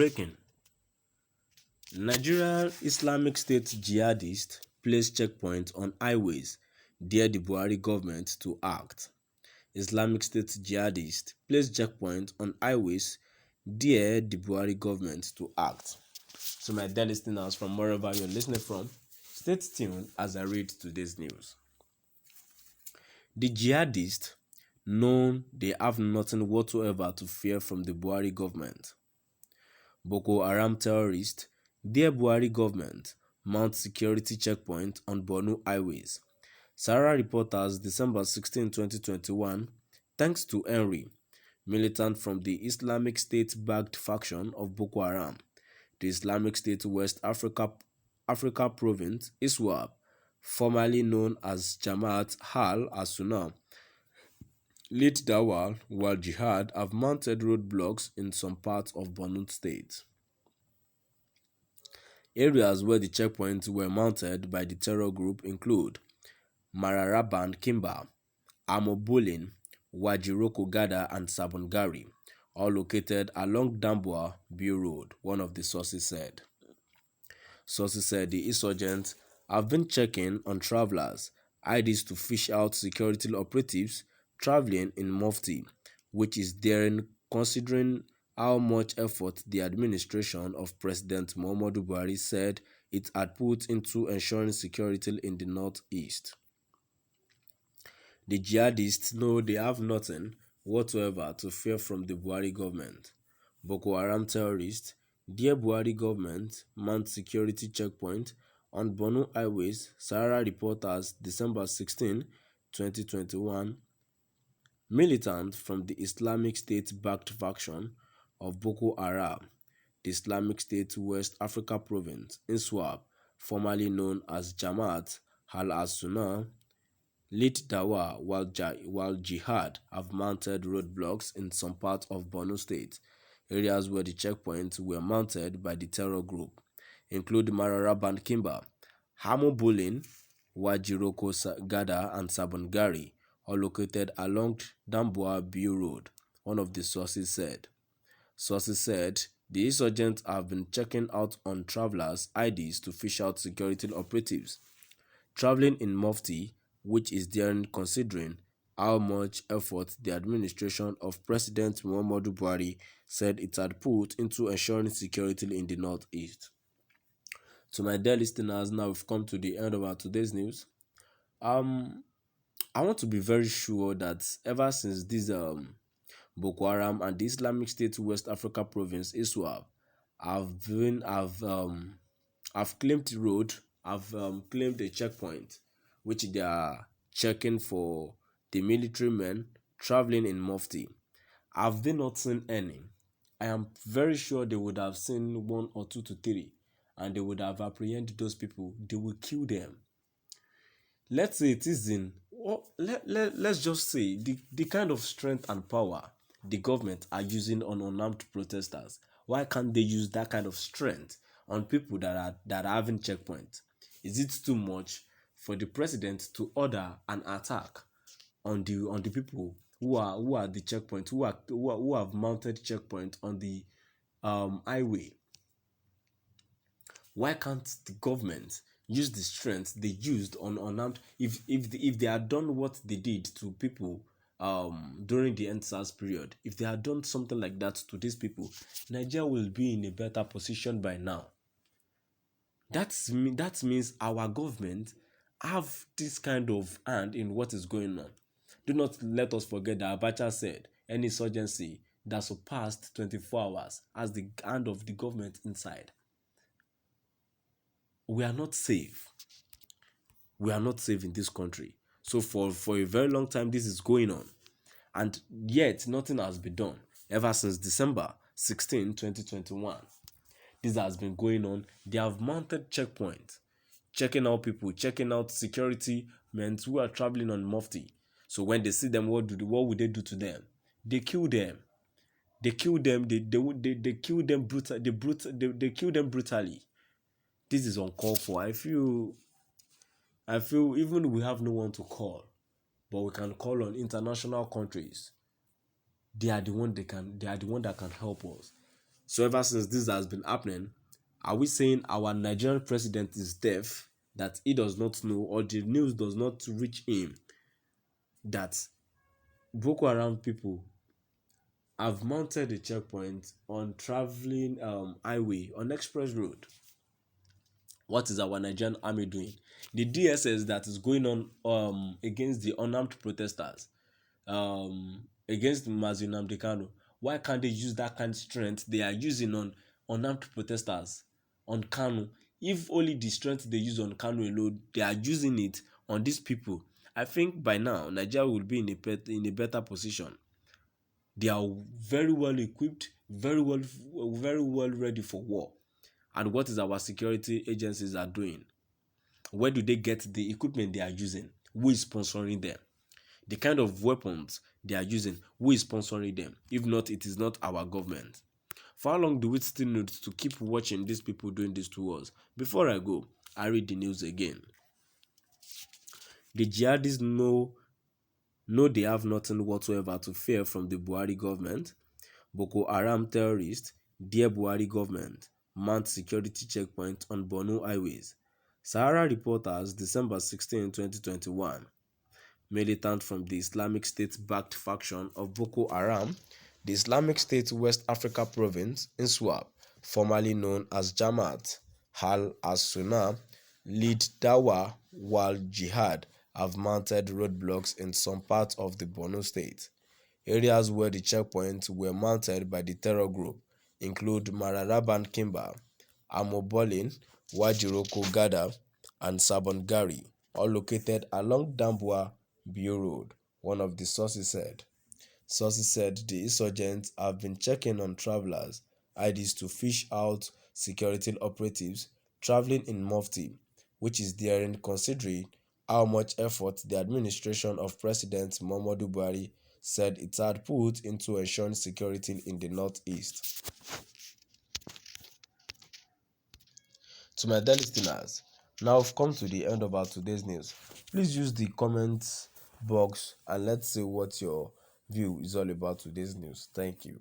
Breaking. Nigeria Islamic State jihadists place checkpoints on highways, dare the Buhari government to act. Islamic State jihadists place checkpoints on highways, dare the Buhari government to act. So my dear listeners from wherever you're listening from, stay tuned as I read today's news. The jihadists know they have nothing whatsoever to fear from the Buhari government. Boko Haram terrorists dare Buhari government mount security checkpoint on Borno highways. Sahara reporters December 16, 2021, thanks to Henry, militant from the Islamic State-backed faction of Boko Haram, the Islamic State West Africa Province, ISWAP, formerly known as Jamaat al-Sunnah, lead Dawah while Jihad have mounted roadblocks in some parts of Borno State. Areas where the checkpoints were mounted by the terror group include Mararaban Kimba, Amobolin, Wajiroko Gada and Sabongari, all located along Damboa Biu Road, one of the sources said. Sources said the insurgents have been checking on travelers' IDs to fish out security operatives traveling in Mufti, which is daring considering how much effort the administration of President Muhammadu Buhari said it had put into ensuring security in the northeast. The jihadists know they have nothing whatsoever to fear from the Buhari government. Boko Haram terrorists dare Buhari government mount security checkpoint on Borno highways. Sahara reporters December 16, 2021. Militant from the Islamic State-backed faction of Boko Haram, the Islamic State West Africa Province, ISWAP, formerly known as Jamaat al-Sunnah, lead Dawah while Jihad have mounted roadblocks in some parts of Borno State. Areas where the checkpoints were mounted by the terror group include Mararaban Kimba, Hamobulin, Wajiroko Gada and Sabongari, all located along Damboa Biu Road, one of the sources said. Sources said the insurgents have been checking out on travelers' IDs to fish out security operatives traveling in Mufti, which is daring considering how much effort the administration of President Muhammadu Buhari said it had put into ensuring security in the northeast. To my dear listeners, now we've come to the end of our today's news. I want to be very sure that ever since this Boko Haram and the Islamic State West Africa Province ISWAP have claimed the road, have claimed a checkpoint, which they are checking for the military men traveling in Mufti. Have they not seen any? I am very sure they would have seen 1 or 2 to 3, and they would have apprehended those people. They will kill them. Let's say it is in, let's just say the kind of strength and power the government are using on unarmed protesters. Why can't they use that kind of strength on people that are having checkpoints? Is it too much for the president to order an attack on the people who are the checkpoint, who have mounted checkpoint on the highway? Why can't the government use the strength they used on unarmed? If they had done what they did to people during the EndSARS period, if they had done something like that to these people, Nigeria will be in a better position by now. That means our government have this kind of hand in what is going on. Do not let us forget that Abacha said any insurgency that surpassed 24 hours has the hand of the government inside. We are not safe. We are not safe in this country. So for a very long time, this is going on. And yet, nothing has been done ever since December 16, 2021. This has been going on. They have mounted checkpoints, checking out people, checking out security men who are traveling on Mufti. So when they see them, what would they do to them? They kill them. They kill them. They kill them they kill them brutally. This is uncalled for. I feel even we have no one to call, but we can call on international countries. They are the one that can help us. So ever since this has been happening, are we saying our Nigerian president is deaf, that he does not know, or the news does not reach him that Boko Haram people have mounted a checkpoint on traveling highway on express road? What is our Nigerian army doing? The DSS that is going on against the unarmed protesters, against Mazi Nnamdi Kanu, why can't they use that kind of strength they are using on unarmed protesters on Kanu? If only the strength they use on Kanu alone, they are using it on these people, I think by now Nigeria will be in a better position. They are very well equipped, very well ready for war. And what is our security agencies are doing? Where do they get the equipment they are using? Who is sponsoring them? The kind of weapons they are using, who is sponsoring them? If not, it is not our government. For how long do we still need to keep watching these people doing this to us? Before I go, I read the news again. The jihadis know they have nothing whatsoever to fear from the Buhari government. Boko Haram terrorists, dear Buhari government, mount security checkpoint on Borno highways. Sahara Reporters, December 16, 2021. Militant from the Islamic State-backed faction of Boko Haram, the Islamic State West Africa province, ISWAP, formerly known as Jamaat al-Sunnah, lead Dawa wal Jihad, have mounted roadblocks in some parts of the Borno state. Areas where the checkpoints were mounted by the terror group include Mararaban Kimba, Amobolin, Wajiroko Gada, and Sabongari, all located along Dambua Bio Road, one of the sources said. Sources said the insurgents have been checking on travelers' IDs to fish out security operatives traveling in Mufti, which is daring considering how much effort the administration of President Muhammadu Buhari said it had put into ensuring security in the northeast. To my dear listeners, now we've come to the end of our today's news. Please use the comments box and let's see what your view is all about today's news. Thank you.